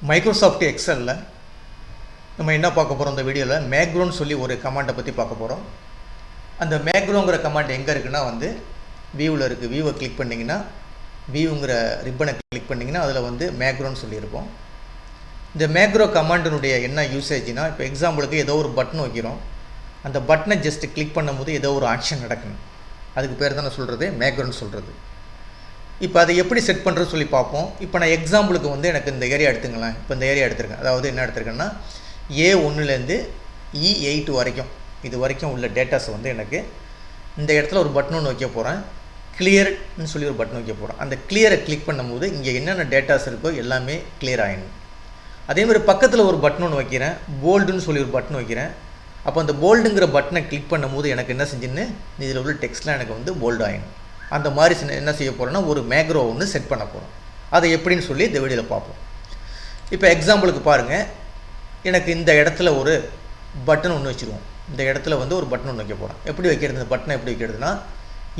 Microsoft எக்ஸலில் நம்ம என்ன பார்க்க போகிறோம் இந்த வீடியோவில் மேக்ரோன்னு சொல்லி ஒரு கமாண்டை பற்றி பார்க்க போகிறோம். அந்த மேக்ரோங்கிற கமாண்ட் எங்கே இருக்குன்னா வியூவில் இருக்குது. வியூவை கிளிக் பண்ணிங்கன்னா வியூங்கிற ரிப்பனை கிளிக் பண்ணிங்கன்னா அதில் மேக்ரோன்னு சொல்லியிருப்போம். இந்த மேக்ரோ கமாண்டினுடைய என்ன யூசேஜ்னா, இப்போ எக்ஸாம்பிளுக்கு ஏதோ ஒரு பட்டன் வைக்கிறோம். அந்த பட்டனை ஜஸ்ட் கிளிக் பண்ணும்போது ஏதோ ஒரு ஆக்ஷன் நடக்கணும். அதுக்கு பேர் தானே சொல்கிறது மேக்ரோன்னு சொல்கிறது. இப்போ அதை எப்படி செட் பண்ணுறது சொல்லி பார்ப்போம். இப்போ நான் எக்ஸாம்பிளுக்கு எனக்கு இந்த ஏரியா எடுத்துங்களேன். இப்போ இந்த ஏரியா எடுத்திருக்கேன். அதாவது என்ன எடுத்திருக்கேன்னா A1லேருந்து E8 வரைக்கும் இது வரைக்கும் உள்ள டேட்டாஸ் எனக்கு இந்த இடத்துல ஒரு பட்டன் ஒன்று வைக்க போகிறேன். கிளியர்னு சொல்லி ஒரு பட்டன் வைக்க போகிறேன். அந்த கிளியரை கிளிக் பண்ணும்போது இங்கே என்னென்ன டேட்டாஸ் இருக்கோ எல்லாமே கிளியர் ஆகிடும். அதேமாதிரி பக்கத்தில் ஒரு பட்டன் ஒன்று வைக்கிறேன். போல்டுன்னு சொல்லி ஒரு பட்டன் வைக்கிறேன். அப்போ அந்த போல்டுங்கிற பட்டனை கிளிக் பண்ணும்போது எனக்கு என்ன செஞ்சுன்னு இதில் உள்ள டெக்ஸ்ட்லாம் எனக்கு போல்டு ஆகிடும். அந்த மாதிரி என்ன செய்ய போகிறேன்னா ஒரு மேக்ரோ ஒன்று செட் பண்ண போகிறோம். அதை எப்படின்னு சொல்லி இந்த வீடியோவில் பார்ப்போம். இப்போ எக்ஸாம்பிளுக்கு பாருங்கள், எனக்கு இந்த இடத்துல ஒரு பட்டன் ஒன்று வச்சுருவோம். இந்த இடத்துல ஒரு பட்டன் ஒன்று வைக்க போகிறோம். எப்படி வைக்கிறது? இந்த பட்டனை எப்படி வைக்கிறதுனா,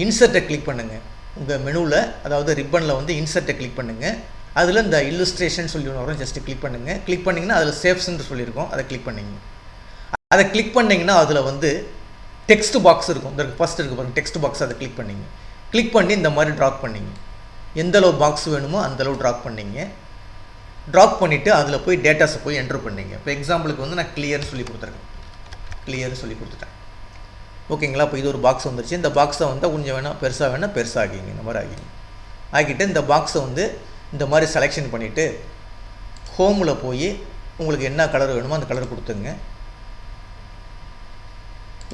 இன்சர்ட்டை கிளிக் பண்ணுங்கள். உங்கள் மெனுவில் அதாவது ரிப்பனில் இன்சர்ட்டை கிளிக் பண்ணுங்கள். அதில் இந்த இல்லுஸ்ட்ரேஷன் சொல்லி ஒன்று வரும். ஜஸ்ட்டு கிளிக் பண்ணுங்கள். கிளிக் பண்ணிங்கன்னா அதில் சேவ்ஸ்ன்னு சொல்லியிருக்கோம். அதை கிளிக் பண்ணிங்க. அதை கிளிக் பண்ணிங்கன்னா அதில் டெக்ஸ்ட் பாக்ஸ் இருக்கும். இந்த ஃபஸ்ட் இருக்குது பாருங்கள், டெக்ஸ்ட் பாக்ஸ். அதை கிளிக் பண்ணிங்க. கிளிக் பண்ணி இந்த மாதிரி ட்ராப் பண்ணிங்க. எந்தளவு பாக்ஸ் வேணுமோ அந்தளவு ட்ராப் பண்ணிங்க. ட்ராப் பண்ணிவிட்டு அதில் போய் டேட்டாஸை போய் என்ட்ரு பண்ணிங்க. இப்போ எக்ஸாம்பிளுக்கு நான் கிளியர்னு சொல்லி கொடுத்துருக்கேன். கிளியர்னு சொல்லி கொடுத்துட்டேன். ஓகேங்களா? இப்போ இது ஒரு பாக்ஸ் வந்துருச்சு. இந்த பாக்ஸை கொஞ்சம் வேணால் பெருசாக ஆகிங்க. இந்த மாதிரி ஆகிட்டு இந்த பாக்ஸை இந்த மாதிரி செலெக்ஷன் பண்ணிவிட்டு ஹோமில் போய் உங்களுக்கு என்ன கலர் வேணுமோ அந்த கலர் கொடுத்துங்க.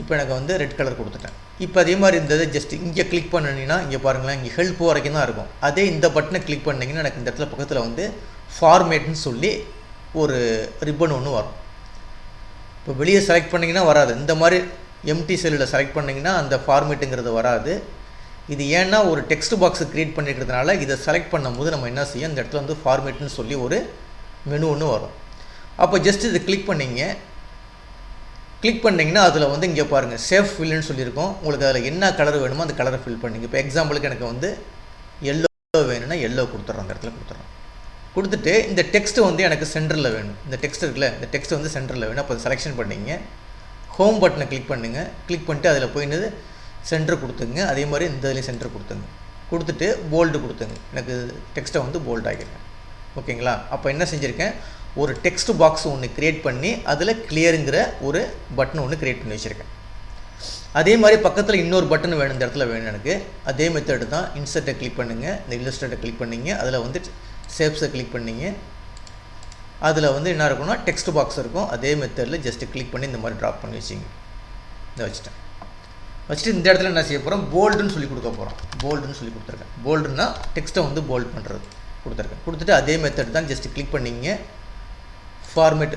இப்போ எனக்கு ரெட் கலர் கொடுத்துட்டேன். இப்போ அதே மாதிரி இந்த ஜஸ்ட் இங்கே கிளிக் பண்ணிங்கன்னா இங்கே பாருங்களேன், இங்கே ஹெல்ப் வரைக்கும் தான் இருக்கும். அதே இந்த பட்டனை கிளிக் பண்ணிங்கன்னா எனக்கு இந்த இடத்துல பக்கத்தில் ஃபார்மேட்னு சொல்லி ஒரு ரிப்பன் ஒன்று வரும். இப்போ வெளியே செலக்ட் பண்ணிங்கன்னா வராது. இந்த மாதிரி எம்டி செல்லில் செலக்ட் பண்ணிங்கன்னா அந்த ஃபார்மேட்டுங்கிறது வராது. இது ஏன்னா ஒரு டெக்ஸ்ட் பாக்ஸை க்ரியேட் பண்ணிக்கிறதுனால இதை செலக்ட் பண்ணும்போது நம்ம என்ன செய்யும், இந்த இடத்துல ஃபார்மேட்னு சொல்லி ஒரு மெனு ஒன்று வரும். அப்போ ஜஸ்ட் இதை கிளிக் பண்ணிங்க. கிளிக் பண்ணிங்கன்னா அதில் இங்கே பாருங்கள் சேஃப் ஃபில்லுன்னு சொல்லியிருக்கோம். உங்களுக்கு அதில் என்ன கலர் வேணுமோ அந்த கலரை ஃபில் பண்ணிங்க. இப்போ எக்ஸாம்பிளுக்கு எனக்கு எல்லோ வேணும்னா எல்லோ கொடுத்துட்றோம். அந்த இடத்துல கொடுத்துட்றோம். கொடுத்துட்டு இந்த டெக்ஸ்ட்டு எனக்கு சென்டரில் வேணும். இந்த டெக்ஸ்ட் இருக்குல்ல, இந்த டெக்ஸ்ட் சென்டரில் வேணும். அப்போ செலெக்ஷன் பண்ணிங்க. ஹோம் பட்டனை கிளிக் பண்ணுங்கள். கிளிக் பண்ணிட்டு அதில் போயின்னு சென்டர் கொடுத்துங்க. அதே மாதிரி இந்த இதுலேயும் சென்டர் கொடுத்துங்க. கொடுத்துட்டு போல்டு கொடுத்துங்க. எனக்கு டெக்ஸ்ட்டை போல்ட் ஆகிருக்கேன். ஓகேங்களா? அப்போ என்ன செஞ்சுருக்கேன், ஒரு டெக்ஸ்ட் பாக்ஸ் ஒன்று க்ரியேட் பண்ணி அதில் கிளியருங்கிற ஒரு பட்டன் ஒன்று க்ரியேட் பண்ணி வச்சுருக்கேன். அதே மாதிரி பக்கத்தில் இன்னொரு பட்டன் வேணும். இந்த இடத்துல வேணும் எனக்கு. அதே மெத்தடு தான். இன்சர்ட்டை கிளிக் பண்ணுங்கள். இந்த இல்லஸ்ட்ரேட்டை கிளிக் பண்ணிங்க. அதில் ஷேப்ஸை கிளிக் பண்ணிங்க. அதில் என்ன இருக்குன்னா டெக்ஸ்ட் பாக்ஸ் இருக்கும். அதே மெத்தடில் ஜஸ்ட்டு கிளிக் பண்ணி இந்த மாதிரி ட்ராப் பண்ணி வச்சிங்க. இதை வச்சுட்டேன். வச்சுட்டு இந்த இடத்துல என்ன செய்ய போகிறோம், போல்டுன்னு சொல்லி கொடுக்க போகிறோம். போல்டுன்னு சொல்லி கொடுத்துருக்கேன். போல்டுன்னா டெக்ஸ்ட்டை போல்ட் பண்ணுறது கொடுத்துருக்கேன். கொடுத்துட்டு அதே மெத்தட் தான். ஜஸ்ட்டு கிளிக் பண்ணிங்க. ஃபார்மேட்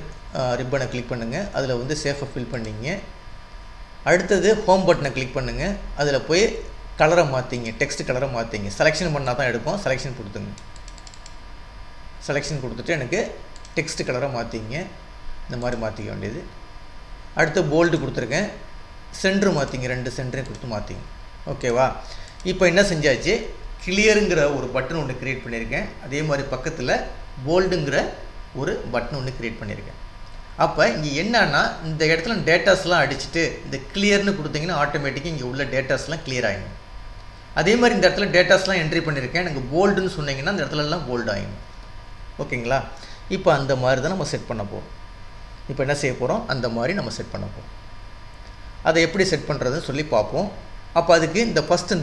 ரிப்பனை கிளிக் பண்ணுங்கள். அதில் சேஃபை ஃபில் பண்ணிங்க. அடுத்தது ஹோம் பட்டனை கிளிக் பண்ணுங்கள். அதில் போய் கலரை மாற்றிங்க. டெக்ஸ்ட் கலரை மாற்றிங்க. செலெக்ஷன் பண்ணால் தான் எடுக்கும். செலெக்ஷன் கொடுத்துங்க. செலெக்ஷன் கொடுத்துட்டு எனக்கு டெக்ஸ்ட் கலரை மாற்றிங்க. இந்த மாதிரி மாற்றிக்க வேண்டியது. அடுத்து போல்டு கொடுத்துருக்கேன். சென்ட்ரு மாற்றிங்க. 2 சென்டரையும் கொடுத்து மாற்றிங்க. ஓகேவா? இப்போ என்ன செஞ்சாச்சு, கிளியருங்கிற ஒரு பட்டன் ஒன்று க்ரியேட் பண்ணியிருக்கேன். அதே மாதிரி பக்கத்தில் போல்டுங்கிற ஒரு பட்டன் ஒன்று க்ரியேட் பண்ணியிருக்கேன். அப்போ இங்கே என்னன்னா, இந்த இடத்துல டேட்டாஸ்லாம் அடிச்சுட்டு இந்த கிளியர்னு கொடுத்தீங்கன்னா ஆட்டோமேட்டிக்காக இங்கே உள்ள டேட்டாஸ்லாம் கிளியர் ஆகிடும். அதே மாதிரி இந்த இடத்துல டேட்டாஸ்லாம் என்ட்ரி பண்ணியிருக்கேன். எனக்கு போல்டுன்னு சொன்னீங்கன்னா இந்த இடத்துலலாம் போல்டு ஆகிடும். ஓகேங்களா? இப்போ அந்த மாதிரி தான் நம்ம செட் பண்ண போகிறோம். இப்போ என்ன செய்ய போகிறோம், அந்த மாதிரி நம்ம செட் பண்ண போகிறோம். அதை எப்படி செட் பண்ணுறதுன்னு சொல்லி பார்ப்போம். அப்போ அதுக்கு இந்த ஃபஸ்ட்டு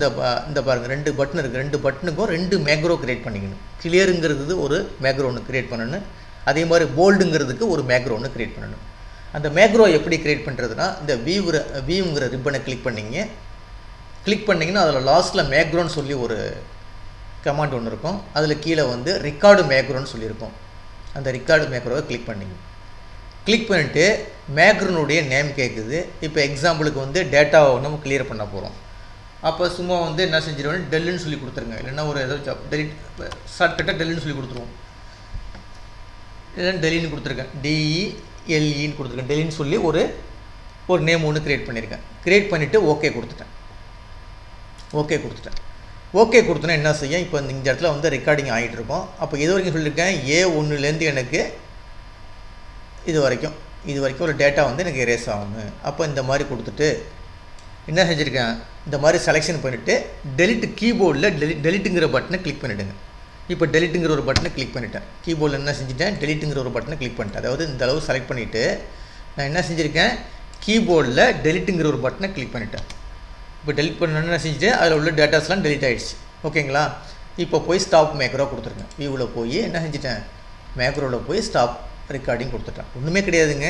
இந்த பாருங்கள் 2 பட்டன் இருக்குது. 2 பட்டனுக்கும் 2 மேக்ரோ க்ரியேட் பண்ணிக்கணும். கிளியருங்கிறது ஒரு மேக்ரோ ஒன்று க்ரியேட் பண்ணணும். அதே மாதிரி போல்டுங்கிறதுக்கு ஒரு மேக்ரோ ஒன்று க்ரியேட் பண்ணணும். அந்த மேக்ரோ எப்படி க்ரியேட் பண்ணுறதுனா, இந்த வியூங்கிற ரிப்பனை கிளிக் பண்ணிங்க. கிளிக் பண்ணிங்கன்னா அதில் லாஸ்ட்டில் மேக்ரோன்னு சொல்லி ஒரு கமாண்ட் ஒன்று இருக்கும். அதில் கீழே ரெக்கார்டு மேக்ரோன்னு சொல்லியிருக்கும். அந்த ரெக்கார்டு மேக்ரோவை கிளிக் பண்ணிங்க. கிளிக் பண்ணிவிட்டு மேக்ரோனுடைய நேம் கேட்குது. இப்போ எக்ஸாம்பிளுக்கு டேட்டாவை நம்ம கிளியர் பண்ண போகிறோம். அப்போ சும்மா என்ன செஞ்சிருவோம், டெல்லுன்னு சொல்லி கொடுத்துருங்க. இல்லைன்னா ஒரு ஏதோ டெலிட் ஷார்ட்கட்டாக டெல்லுன்னு சொல்லி கொடுத்துருவோம். இல்லைன்னா டெலின்னு கொடுத்துருக்கேன். DELEன்னு கொடுத்துருக்கேன். டெலின்னு சொல்லி ஒரு நேம் ஒன்று க்ரியேட் பண்ணியிருக்கேன். க்ரியேட் பண்ணிவிட்டு ஓகே கொடுத்துட்டேன். ஓகே கொடுத்தோன்னா என்ன செய்யும், இப்போ இந்த இடத்துல வந்து ரெக்கார்டிங் ஆகிட்டு இருக்கும். அப்போ இது வரைக்கும் சொல்லியிருக்கேன், A1லேருந்து எனக்கு இது வரைக்கும் ஒரு டேட்டா வந்து எனக்கு எரேஸ் ஆகணும். அப்போ இந்த மாதிரி கொடுத்துட்டு என்ன செஞ்சுருக்கேன், இந்த மாதிரி செலெக்ஷன் பண்ணிவிட்டு டெலிட் கீபோர்டில் டெலிட்டுங்கிற பட்டனை கிளிக் பண்ணிவிடுங்க. இப்போ டெலிட்டுங்கிற ஒரு பட்டனை கிளிக் பண்ணிட்டேன். கீபோர்டில் என்ன செஞ்சுட்டேன், டெலிட்டுங்கிற ஒரு பட்டனை கிளிக் பண்ணிட்டேன். அதாவது இந்த அளவு செலக்ட் பண்ணிவிட்டு நான் என்ன செஞ்சுருக்கேன், கீபோர்டில் டெலிட்டுங்கிற ஒரு பட்டனை கிளிக் பண்ணிட்டேன். இப்போ டெலிட் பண்ணணுன்னு என்ன செஞ்சுட்டு அதில் உள்ள டேட்டாஸ்லாம் டெலிட் ஆகிடுச்சு. ஓகேங்களா. இப்போ போய் ஸ்டாப் மேக்ரோ கொடுத்துருக்கேன். வியூவில் போய் என்ன செஞ்சுட்டேன், மேக்ரோவில் போய் ஸ்டாப் ரெக்கார்டிங் கொடுத்துட்டேன். ஒன்றுமே கிடையாதுங்க,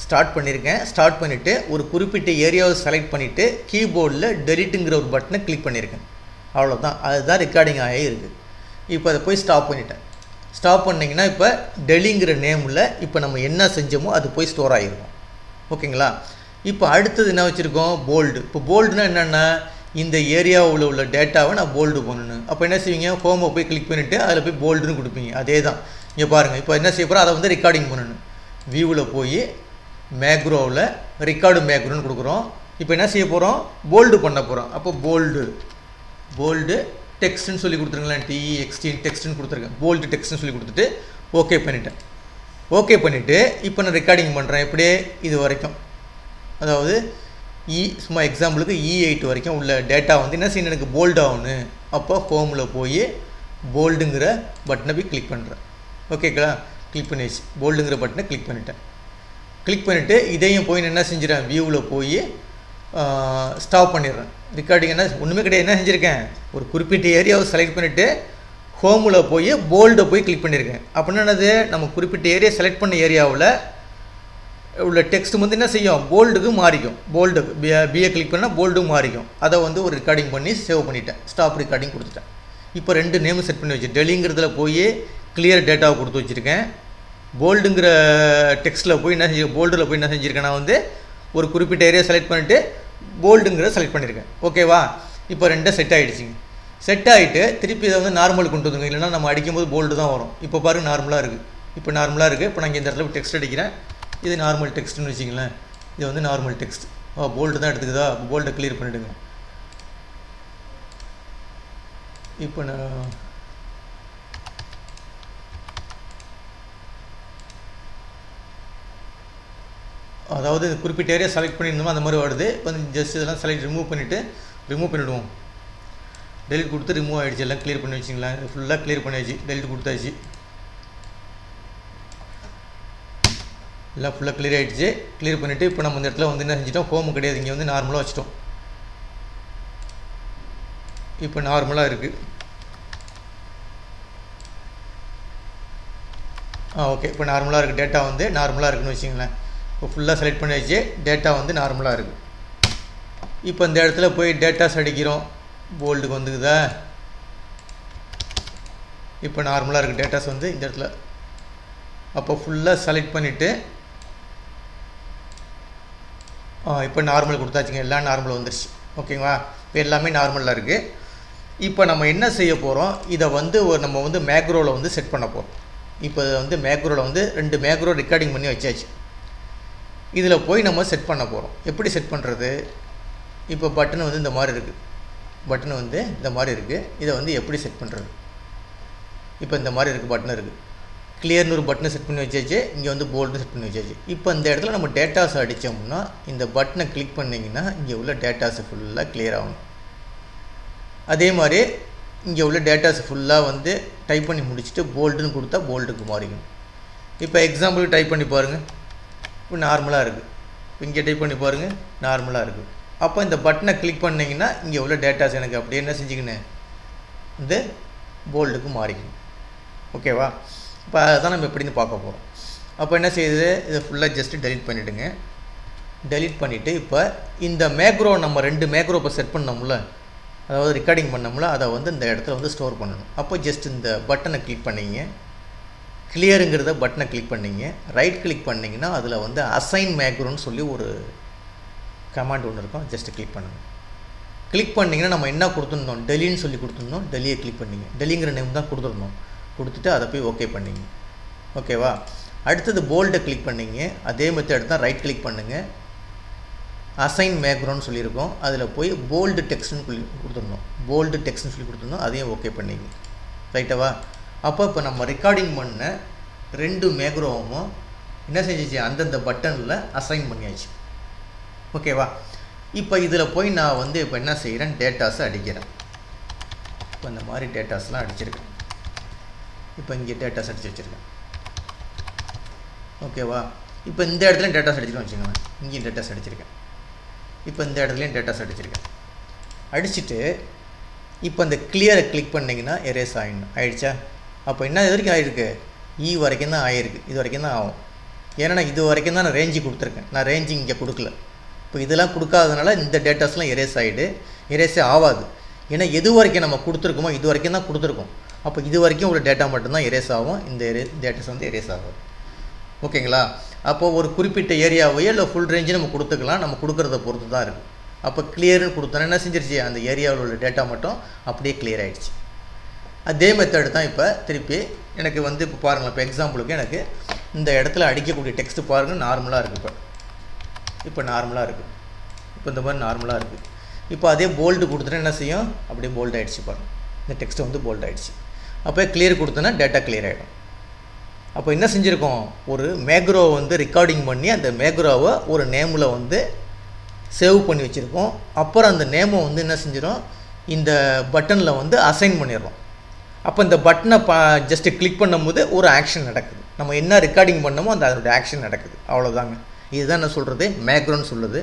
ஸ்டார்ட் பண்ணியிருக்கேன். ஸ்டார்ட் பண்ணிவிட்டு ஒரு குறிப்பிட்ட ஏரியாவை செலக்ட் பண்ணிவிட்டு கீபோர்டில் டெலிட்டுங்கிற ஒரு பட்டனை கிளிக் பண்ணியிருக்கேன். அவ்வளோதான், அதுதான் ரெக்கார்டிங் ஆகி இருக்குது. இப்போ அதை போய் ஸ்டாப் பண்ணிட்டேன். ஸ்டாப் பண்ணிங்கன்னா இப்போ டெலிங்கிற நேமில் இப்போ நம்ம என்ன செஞ்சோமோ அது போய் ஸ்டோர் ஆகிருக்கும். ஓகேங்களா. இப்போ அடுத்தது என்ன வச்சுருக்கோம், போல்டு. இப்போ போல்டுனா என்னென்னா, இந்த ஏரியாவில் உள்ள டேட்டாவை நான் போல்டு பண்ணணும். அப்போ என்ன செய்வீங்க, ஹோமை போய் கிளிக் பண்ணிவிட்டு அதில் போய் போல்டுன்னு கொடுப்பீங்க. அதே தான் இங்கே பாருங்கள். இப்போ என்ன செய்ய போகிறோம், அதை வந்து ரெக்கார்டிங் பண்ணணும். வியூவில் போய் மேக்ரோவில் ரெக்கார்டு மேக்ரோன்னு கொடுக்குறோம். இப்போ என்ன செய்ய போகிறோம், போல்டு பண்ண போகிறோம். அப்போ போல்டு டெக்ஸ்ட்னு சொல்லி கொடுத்துருங்களேன், TEXT டெக்ஸ்ட்னு கொடுத்துருக்கேன். போல்டு டெக்ஸ்ட்னு சொல்லி கொடுத்துட்டு ஓகே பண்ணிட்டேன். ஓகே பண்ணிவிட்டு இப்போ நான் ரெக்கார்டிங் பண்ணுறேன். எப்படியே இது வரைக்கும், அதாவது சும்மா எக்ஸாம்பிளுக்கு E8 வரைக்கும் உள்ள டேட்டா வந்து என்ன செய்யணும், எனக்கு போல்டு ஆகணும். அப்போ ஹோமில் போய் போல்டுங்கிற பட்டனை போய் கிளிக் பண்ணுறேன். ஓகேங்களா. கிளிக் பண்ணிடுச்சு, போல்டுங்கிற பட்டனை கிளிக் பண்ணிட்டேன். கிளிக் பண்ணிவிட்டு இதையும் போய் என்ன செஞ்சிடறேன், வியூவில் போய் ஸ்டாப் பண்ணிடுறேன். ரெக்கார்டிங் என்ன ஒன்றுமே கிடையாது, என்ன செஞ்சுருக்கேன், ஒரு குறிப்பிட்ட ஏரியாவை செலக்ட் பண்ணிவிட்டு ஹோமில் போய் போல்டை போய் கிளிக் பண்ணியிருக்கேன். அப்படின்னா என்னது, நம்ம குறிப்பிட்ட ஏரியா செலக்ட் பண்ண ஏரியாவில் உள்ள டெக்ஸ்ட் வந்து என்ன செய்யும், போல்டுக்கு மாறிக்கும். போல்டு பிஏ கிளிக் பண்ணால் போல்டு மாறிக்கும். அதை வந்து ஒரு ரெக்கார்டிங் பண்ணி சேவ் பண்ணிட்டேன். ஸ்டாப் ரெக்கார்டிங் கொடுத்துட்டேன். இப்போ 2 நேம் செட் பண்ணி வச்சு டெலிங்கிறதுல போய் கிளியர் டேட்டாவை கொடுத்து வச்சுருக்கேன். போல்டுங்கிற டெக்ஸ்ட்டில் போய் என்ன செஞ்சு, போல்டில் போய் என்ன செஞ்சுருக்கேன், நான் வந்து ஒரு குறிப்பிட்ட ஏரியா செலக்ட் பண்ணிவிட்டு போல்டுங்கிற செலக்ட் பண்ணியிருக்கேன். ஓகேவா. இப்போ 2 செட் ஆகிடுச்சிங்க. செட் ஆகிட்டு திருப்பி இதை வந்து நார்மல் கொண்டு வந்துருங்க, இல்லைனா நம்ம அடிக்கும்போது போல்டு தான் வரும். இப்போ பாருங்கள் நார்மலாக இருக்குது. இப்போ நார்மலாக இருக்குது. இப்போ நான் இந்த இடத்துல டெக்ஸ்ட் அடிக்கிறேன். இது நார்மல் டெக்ஸ்ட்னு வச்சிங்களேன். இது வந்து நார்மல் டெக்ஸ்ட். போல்டு தான் எடுத்துக்குதா, போல்டை கிளியர் பண்ணிவிடுங்க. இப்போ நான் அதாவது குறிப்பிட்ட ஏரியா செலக்ட் பண்ணியிருந்தோமோ அந்த மாதிரி வருது. இப்போ வந்து ஜஸ்ட் இதெல்லாம் செலக்ட் ரிமூவ் பண்ணிவிடுவோம். டெலிட் கொடுத்து ரிமூவ் ஆகிடுச்சு. எல்லாம் கிளியர் பண்ணி வச்சிங்களேன். ஃபுல்லாக கிளியர் பண்ணியாச்சு. டெலிட் கொடுத்தாச்சு. எல்லாம் ஃபுல்லாக கிளியர் ஆகிடுச்சு. கிளியர் பண்ணிவிட்டு இப்போ நம்ம இந்த இடத்துல வந்து என்ன செஞ்சிட்டோம், ஹோமு கிடையாது, இங்கே வந்து நார்மலாக வச்சிட்டோம். இப்போ நார்மலாக இருக்குது. ஓகே. இப்போ நார்மலாக இருக்குது. டேட்டா வந்து நார்மலாக இருக்குதுன்னு வச்சிங்களேன். இப்போ ஃபுல்லாக செலக்ட் பண்ணியாச்சு. டேட்டா வந்து நார்மலாக இருக்குது. இப்போ இந்த இடத்துல போய் டேட்டாஸ் அடிக்கிறோம். போல்டுக்கு வந்துக்குதா. இப்போ நார்மலாக இருக்குது டேட்டாஸ் வந்து இந்த இடத்துல. அப்போ ஃபுல்லாக செலக்ட் பண்ணிவிட்டு இப்போ நார்மல் கொடுத்தாச்சுங்க. எல்லாம் நார்மல் வந்துருச்சு. ஓகேங்களா. இப்போ எல்லாமே நார்மலாக இருக்குது. இப்போ நம்ம என்ன செய்ய போகிறோம், இதை வந்து நம்ம வந்து மேக்ரோவில் வந்து செட் பண்ண போகிறோம். இப்போ வந்து மேக்ரோவில் வந்து 2 மேக்ரோ ரெக்கார்டிங் பண்ணி வச்சாச்சு. இதில் போய் நம்ம செட் பண்ண போகிறோம். எப்படி செட் பண்ணுறது, இப்போ பட்டன் வந்து இந்த மாதிரி இருக்குது. பட்டன் வந்து இந்த மாதிரி இருக்குது. இதை வந்து எப்படி செட் பண்ணுறது, இப்போ இந்த மாதிரி இருக்குது. பட்டன் இருக்குது. கிளியர்னு ஒரு பட்டனை செட் பண்ணி வச்சாச்சு. இங்கே வந்து போல்டு செட் பண்ணி வச்சாச்சு. இப்போ இந்த இடத்துல நம்ம டேட்டாஸ் அடித்தோம்னா இந்த பட்டனை கிளிக் பண்ணிங்கன்னா இங்கே உள்ள டேட்டாஸ் ஃபுல்லாக கிளியர் ஆகணும். அதே மாதிரி இங்கே உள்ள டேட்டாஸ் ஃபுல்லாக வந்து டைப் பண்ணி முடிச்சுட்டு போல்டுன்னு கொடுத்தா போல்டுக்கு மாறிக்கணும். இப்போ எக்ஸாம்பிள் டைப் பண்ணி பாருங்கள். இப்போ நார்மலாக இருக்குது. இப்போ இங்கே டைப் பண்ணி பாருங்கள், நார்மலாக இருக்குது. அப்போ இந்த பட்டனை கிளிக் பண்ணிங்கன்னா இங்கே உள்ள டேட்டாஸ் எனக்கு அப்படியே என்ன செஞ்சுக்கணும், இந்த போல்டுக்கு மாறிக்கணும். ஓகேவா. இப்போ அதுதான் நம்ம எப்படின்னு பார்க்க போகிறோம். அப்போ என்ன செய்யுது, இதை ஃபுல்லாக ஜஸ்ட்டு டெலிட் பண்ணிவிடுங்க. டெலிட் பண்ணிவிட்டு இப்போ இந்த மேக்ரோ நம்ம 2 மேக்ரோ இப்போ செட் பண்ணோம்ல, அதாவது ரெக்கார்டிங் பண்ணோம்ல, அதை வந்து இந்த இடத்துல வந்து ஸ்டோர் பண்ணணும். அப்போ ஜஸ்ட் இந்த பட்டனை கிளிக் பண்ணிங்க, கிளியருங்கிறத பட்டனை கிளிக் பண்ணிங்க. ரைட் கிளிக் பண்ணிங்கன்னா அதில் வந்து அசைன் மேக்ரோன்னு சொல்லி ஒரு கமாண்ட் ஒன்று இருக்கும். ஜஸ்ட்டு கிளிக் பண்ணுங்கள். கிளிக் பண்ணிங்கன்னா நம்ம என்ன கொடுத்துருந்தோம், டெலின்னு சொல்லி கொடுத்துருந்தோம். டெலியை கிளிக் பண்ணிங்க. டெலிங்கிற நேம் தான் கொடுத்துருந்தோம். கொடுத்துட்டு அதை போய் ஓகே பண்ணிங்க. ஓகேவா. அடுத்தது போல்டை கிளிக் பண்ணிங்க. அதே மெத்தட் தான். ரைட் கிளிக் பண்ணுங்கள். அசைன் மேக்ரோன்னு சொல்லியிருக்கோம். அதில் போய் போல்டு டெக்ஸ்ட்னு சொல்லி கொடுத்துருந்தோம். போல்டு டெக்ஸ்ட்னு சொல்லி கொடுத்துருந்தோம். அதையும் ஓகே பண்ணிங்க. ரைட்டவா? அப்போ இப்போ நம்ம ரெக்கார்டிங் பண்ண 2 மேக்ரோவும் என்ன செஞ்சிச்சு, அந்தந்த பட்டனில் அசைன் பண்ணியாச்சு. ஓகேவா? இப்போ இதில் போய் நான் வந்து இப்போ என்ன செய்கிறேன், டேட்டாஸை அடிக்கிறேன். இப்போ இந்த மாதிரி டேட்டாஸ்லாம் அடிச்சிருக்கேன். இப்போ இங்கே டேட்டாஸ் அடித்து வச்சுருக்கேன். ஓகேவா? இப்போ இந்த இடத்துலையும் டேட்டாஸ் அடிச்சிருக்கேன் வச்சுக்கோங்க. இங்கேயும் டேட்டாஸ் அடிச்சிருக்கேன். இப்போ இந்த இடத்துலையும் டேட்டாஸ் அடிச்சிருக்கேன். அடிச்சுட்டு இப்போ இந்த கிளியரை கிளிக் பண்ணிங்கன்னா எரேஸ் ஆயிடுச்சா? அப்போ என்ன இது வரைக்கும் ஆகிருக்கு, இ வரைக்கும் தான் ஆகிருக்கு. இது வரைக்கும் தான் ஆகும். ஏன்னா இது வரைக்கும் தான் நான் ரேஞ்சு கொடுத்துருக்கேன். நான் ரேஞ்சு இங்கே கொடுக்கல. இப்போ இதெல்லாம் கொடுக்காதனால இந்த டேட்டாஸ்லாம் எரேஸே ஆகாது. ஏன்னா எது வரைக்கும் நம்ம கொடுத்துருக்கோமோ இது வரைக்கும் தான் கொடுத்துருக்கோம். அப்போ இது வரைக்கும் ஒரு டேட்டா மட்டும்தான் எரேஸ் ஆகும். இந்த டேட்டாஸ் வந்து எரேஸ் ஆகும். ஓகேங்களா? அப்போது ஒரு குறிப்பிட்ட ஏரியாவையோ இல்லை ஃபுல் ரேஞ்சு நம்ம கொடுத்துக்கலாம். நம்ம கொடுக்குறத பொறுத்து தான் இருக்குது. அப்போ கிளியர்னு கொடுத்தோன்னா என்ன செஞ்சிருச்சு, அந்த ஏரியாவில் உள்ள டேட்டா மட்டும் அப்படியே கிளியர் ஆகிடுச்சு. அதே மெத்தடு தான் இப்போ திருப்பி எனக்கு வந்து இப்போ பாருங்கள். இப்போ எக்ஸாம்பிளுக்கு எனக்கு இந்த இடத்துல அடிக்கக்கூடிய டெக்ஸ்ட்டு பாருங்கள், நார்மலாக இருக்குது. இப்போ நார்மலாக இருக்குது. இப்போ இந்த மாதிரி நார்மலாக இருக்குது. இப்போ அதே போல்டு கொடுத்துட்டா என்ன செய்யும், அப்படியே போல்ட் ஆகிடுச்சு பாருங்கள். இந்த டெக்ஸ்ட்டு வந்து போல்ட் ஆகிடுச்சு. அப்போ கிளியர் கொடுத்தோன்னா டேட்டா கிளியர் ஆகிடும். அப்போ என்ன செஞ்சுருக்கோம், ஒரு மேக்ரோ வந்து ரெக்கார்டிங் பண்ணி அந்த மேக்ரோவை ஒரு நேமில் வந்து சேவ் பண்ணி வச்சுருக்கோம். அப்புறம் அந்த நேமை வந்து என்ன செஞ்சிடும், இந்த பட்டனில் வந்து அசைன் பண்ணிடுறோம். அப்போ இந்த பட்டனை ஜஸ்ட்டு கிளிக் பண்ணும்போது ஒரு ஆக்ஷன் நடக்குது. நம்ம என்ன ரெக்கார்டிங் பண்ணமோ அதோடய ஆக்ஷன் நடக்குது. அவ்வளோதாங்க. இதுதான் நான் சொல்கிறது மேக்ரோன்னு சொல்லுது.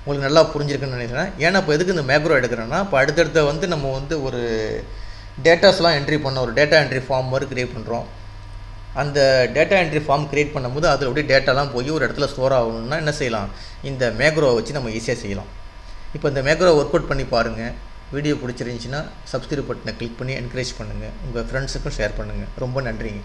உங்களுக்கு நல்லா புரிஞ்சிருக்குன்னு நினைக்கிறேன். ஏன்னா இப்போ எதுக்கு இந்த மேக்ரோ எடுக்கிறேன்னா, இப்போ அடுத்தடுத்த வந்து நம்ம வந்து ஒரு டேட்டாஸ்லாம் என்ட்ரி பண்ண ஒரு டேட்டா என்ட்ரி ஃபார்ம் மாதிரி க்ரியேட் பண்ணுறோம். அந்த டேட்டா என்ட்ரி ஃபார்ம் க்ரியேட் பண்ணும்போது அதில் அப்படியே டேட்டாலாம் போய் ஒரு இடத்துல ஸ்டோர் ஆகணும்னா என்ன செய்யலாம், இந்த மேக்ரோவை வச்சு நம்ம ஈஸியாக செய்யலாம். இப்போ இந்த மேக்ரோ ஒர்க் அவுட் பண்ணி பாருங்கள். வீடியோ பிடிச்சிருந்துச்சின்னா சப்ஸ்கிரைப் பட்டனை கிளிக் பண்ணி என்கரேஜ் பண்ணுங்கள். உங்கள் ஃப்ரெண்ட்ஸுக்கும் ஷேர் பண்ணுங்கள். ரொம்ப நன்றிங்க.